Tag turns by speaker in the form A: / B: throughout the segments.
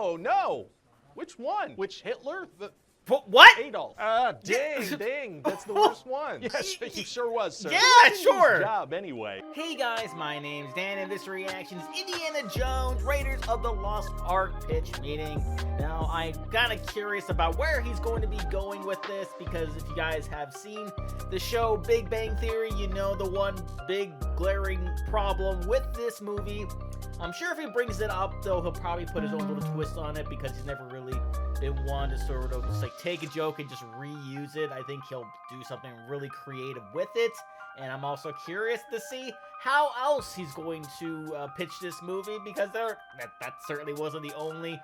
A: Oh, no. Which one? Which Hitler?
B: What?
A: Adolf. Dang, that's the worst one. Yes, he sure was, sir.
B: Yeah, sure.
A: Good job, anyway.
B: Hey guys, my name's Dan, and this reaction is Indiana Jones, Raiders of the Lost Ark pitch meeting. Now, I'm kind of curious about where he's going to be going with this, because if you guys have seen the show Big Bang Theory, you know the one big glaring problem with this movie. I'm sure if he brings it up, though, he'll probably put his own little twist on it, because he's never really been one to sort of just like take a joke and just reuse it. I think he'll do something really creative with it, and I'm also curious to see how else he's going to pitch this movie, because that certainly wasn't the only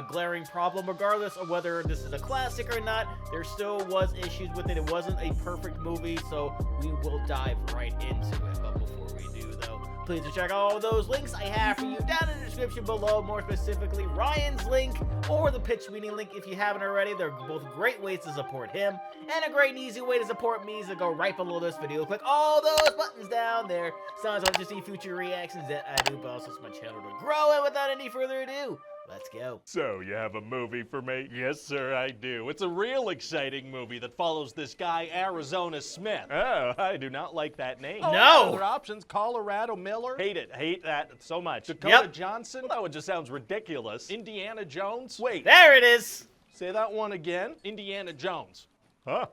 B: glaring problem. Regardless of whether this is a classic or not, there still was issues with it. It wasn't a perfect movie, so we will dive right into it. But before we do, though, please check all those links I have for you down in the description below, more specifically Ryan's link or the pitch meeting link if you haven't already. They're both great ways to support him, and a great and easy way to support me is to go right below this video, click all those buttons down there, so I want to see future reactions that I do, but also it's my channel to grow. And without any further ado, let's go.
A: So, you have a movie for me? Yes, sir, I do. It's a real exciting movie that follows this guy, Arizona Smith. Oh, I do not like that name.
B: No!
A: Other options, Colorado Miller. Hate that so much. Dakota Johnson? That one just sounds ridiculous. Indiana Jones? Wait.
B: There it is!
A: Say that one again. Indiana Jones. Huh?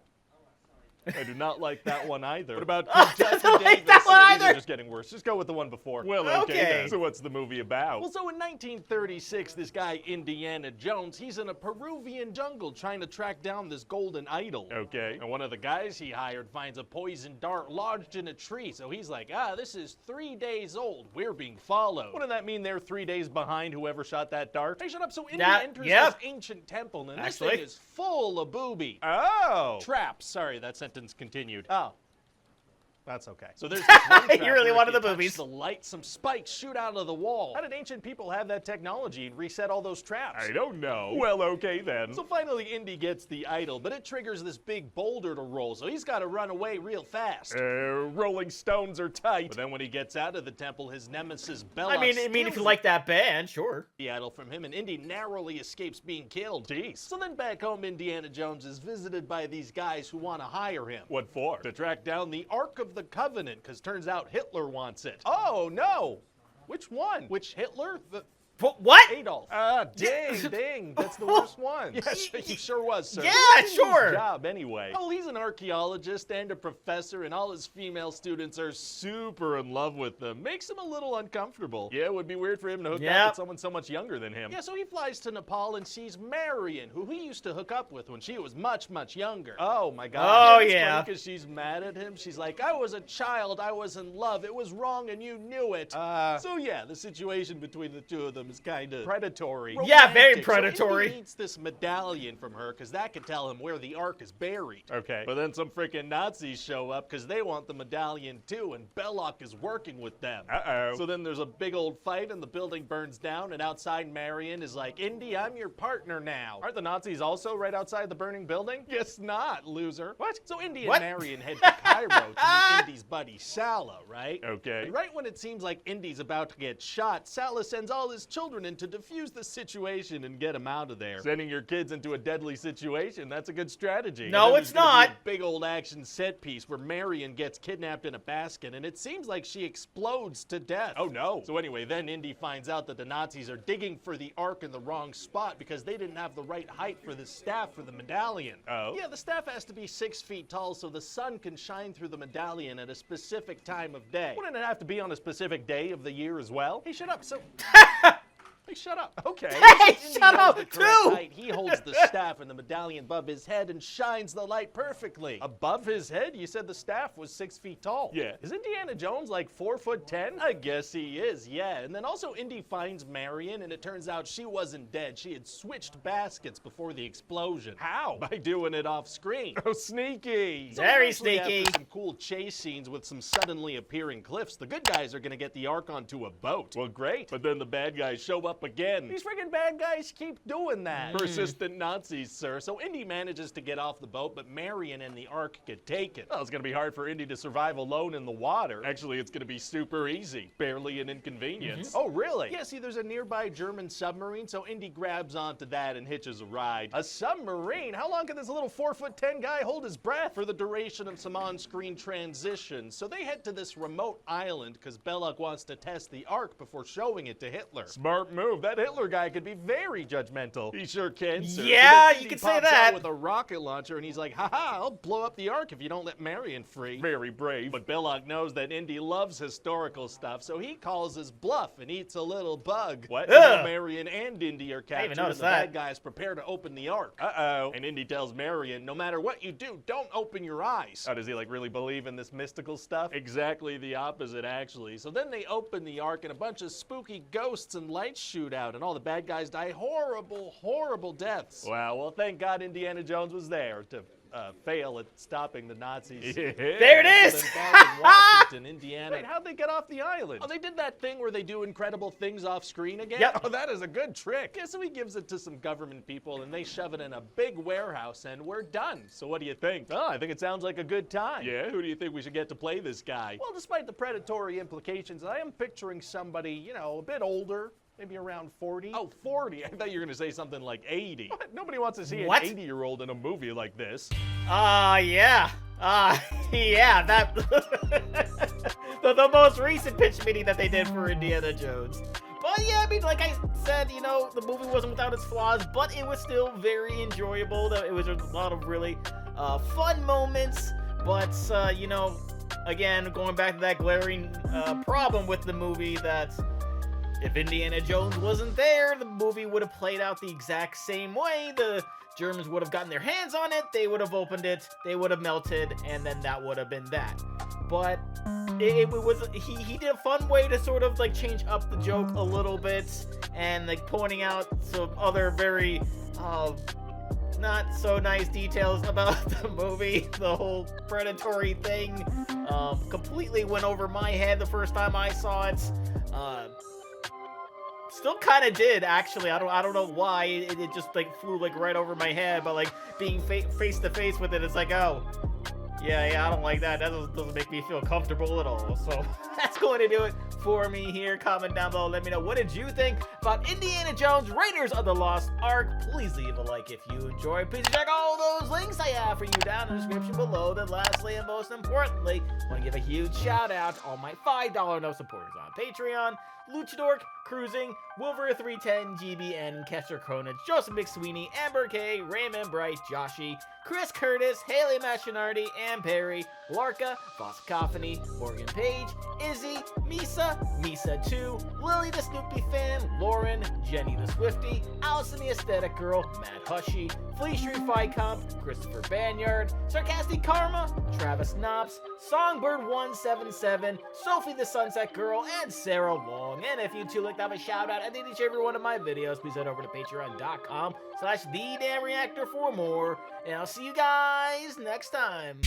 A: I do not like that one either. What about Jesse
B: like that one either.
A: These are just getting worse. Just go with the one before. Well, okay then. So what's the movie about? Well, so in 1936, this guy Indiana Jones, he's in a Peruvian jungle trying to track down this golden idol. Okay. And one of the guys he hired finds a poison dart lodged in a tree. So he's like, this is 3 days old. We're being followed. Wouldn't that mean they're 3 days behind whoever shot that dart? Hey, shut up. So Indy enters this ancient temple, and this thing is full of boobies. Oh. Traps. Sorry, that sentence continued. Oh. That's okay. So there's this one trap
B: you really
A: where
B: wanted
A: if
B: the
A: you
B: boobies.
A: touch the light, some spikes shoot out of the wall. How did ancient people have that technology and reset all those traps? I don't know. Well, okay then. So finally, Indy gets the idol, but it triggers this big boulder to roll, so he's got to run away real fast. Rolling stones are tight. But then when he gets out of the temple, his nemesis Belloc
B: I mean, if you like that band, sure.
A: The idol from him, and Indy narrowly escapes being killed. Jeez. So then back home, Indiana Jones is visited by these guys who want to hire him. What for? To track down the Ark of the Covenant, because turns out Hitler wants it. Oh, no. Which one? Which Hitler?
B: What?
A: Adolf. Dang, that's the worst one. Yes, he sure was, sir.
B: Yeah, sure.
A: Good job, anyway. Oh, he's an archaeologist and a professor, and all his female students are super in love with him. Makes him a little uncomfortable. Yeah, it would be weird for him to hook up with someone so much younger than him. Yeah, so he flies to Nepal and sees Marion, who he used to hook up with when she was much, much younger. Oh, my God.
B: Oh, yeah.
A: Because she's mad at him. She's like, I was a child. I was in love. It was wrong, and you knew it. So, yeah, the situation between the two of them is kind of predatory.
B: Yeah, very predatory.
A: So Indy needs this medallion from her because that could tell him where the Ark is buried. Okay. But then some freaking Nazis show up because they want the medallion too, and Belloc is working with them. Uh-oh. So then there's a big old fight and the building burns down, and outside Marion is like, Indy, I'm your partner now. Aren't the Nazis also right outside the burning building? Guess not, loser. What? So Indy and Marion head to Cairo to meet Indy's buddy Sala, right? Okay. And right when it seems like Indy's about to get shot, Sala sends all his children in to defuse the situation and get him out of there. Sending your kids into a deadly situation, that's a good strategy.
B: No, it's not.
A: A big old action set piece where Marion gets kidnapped in a basket, and it seems like she explodes to death. Oh no. So anyway, then Indy finds out that the Nazis are digging for the Ark in the wrong spot because they didn't have the right height for the staff for the medallion. Oh? Yeah, the staff has to be 6 feet tall so the sun can shine through the medallion at a specific time of day. Wouldn't it have to be on a specific day of the year as well? Hey, shut up. So... Hey, shut up. Okay.
B: Hey, shut up, too!
A: He holds the staff and the medallion above his head and shines the light perfectly. Above his head? You said the staff was 6 feet tall. Yeah. Is Indiana Jones like 4'10"? I guess he is, yeah. And then also Indy finds Marion, and it turns out she wasn't dead. She had switched baskets before the explosion. How? By doing it off screen. Oh, sneaky. So
B: very sneaky.
A: After some cool chase scenes with some suddenly appearing cliffs, the good guys are gonna get the Ark onto a boat. Well, great. But then the bad guys show up up again. These friggin' bad guys keep doing that. Persistent Nazis, sir. So Indy manages to get off the boat, but Marion and the Ark get taken. Well, it's gonna be hard for Indy to survive alone in the water. Actually, it's gonna be super easy. Barely an inconvenience. Oh, really? Yeah, see, there's a nearby German submarine, so Indy grabs onto that and hitches a ride. A submarine? How long can this little 4'10" guy hold his breath? For the duration of some on-screen transitions. So they head to this remote island because Belloc wants to test the Ark before showing it to Hitler. Smart move. That Hitler guy could be very judgmental. He sure can, sir.
B: Yeah,
A: So
B: you
A: Indy
B: could say
A: pops
B: that.
A: out with a rocket launcher, and he's like, haha, I'll blow up the Ark if you don't let Marion free. Very brave. But Belloc knows that Indy loves historical stuff, so he calls his bluff and eats a little bug. What? Marion and Indy are captured, and the bad guys prepare to open the Ark. Uh-oh. And Indy tells Marion, no matter what you do, don't open your eyes. Oh, does he, like, really believe in this mystical stuff? Exactly the opposite, actually. So then they open the Ark, and a bunch of spooky ghosts and lights shoot out, and all the bad guys die horrible, horrible deaths. Wow, well, thank God Indiana Jones was there to fail at stopping the Nazis. Yeah.
B: There it is!
A: So then back in Washington, Indiana. Wait, how'd they get off the island? Oh, they did that thing where they do incredible things off screen again?
B: Yep.
A: Oh, that is a good trick. Yeah, so he gives it to some government people, and they shove it in a big warehouse, and we're done. So what do you think? Oh, I think it sounds like a good time. Yeah, who do you think we should get to play this guy? Well, despite the predatory implications, I am picturing somebody, you know, a bit older. Maybe around 40. Oh, 40. I thought you were going to say something like 80. What? Nobody wants to see an 80-year-old in a movie like this.
B: Yeah. Yeah, that... the most recent pitch meeting that they did for Indiana Jones. But yeah, I mean, like I said, you know, the movie wasn't without its flaws, but it was still very enjoyable. It was a lot of really fun moments. But, you know, again, going back to that glaring problem with the movie that... if Indiana Jones wasn't there, the movie would have played out the exact same way. The Germans would have gotten their hands on it, they would have opened it, they would have melted, and then that would have been that. But he did a fun way to sort of like change up the joke a little bit, and like pointing out some other very not so nice details about the movie. The whole predatory thing completely went over my head the first time I saw it. Still kind of did, actually. I don't know why. It just like flew like right over my head, but like being face to face with it, it's like, oh, yeah, I don't like that. That doesn't make me feel comfortable at all. So that's going to do it for me here. Comment down below. Let me know, what did you think about Indiana Jones Raiders of the Lost Ark? Please leave a like if you enjoyed. Please check all those links I have for you down in the description below. Then lastly and most importantly, I want to give a huge shout out to all my $5 no supporters on Patreon. Luchadork, Cruising, Wilver310, GBN, Kester Kronich, Joseph McSweeney, Amber K, Raymond Bright, Joshi, Chris Curtis, Haley Machinardi, Ann Perry, Larka, Voskophony, Morgan Page, Izzy, Misa2, Lily the Snoopy Fan, Lauren, Jenny the Swifty, Allison the Aesthetic Girl, Matt Hushy, Flea Street Fight Comp, Christopher Banyard, Sarcastic Karma, Travis Knops, Songbird177, Sophie the Sunset Girl, and Sarah Long. And if you too like to have a shout out at each every one of my videos, please head over to patreon.com/TheDamnReactor for more. And I'll see you guys next time.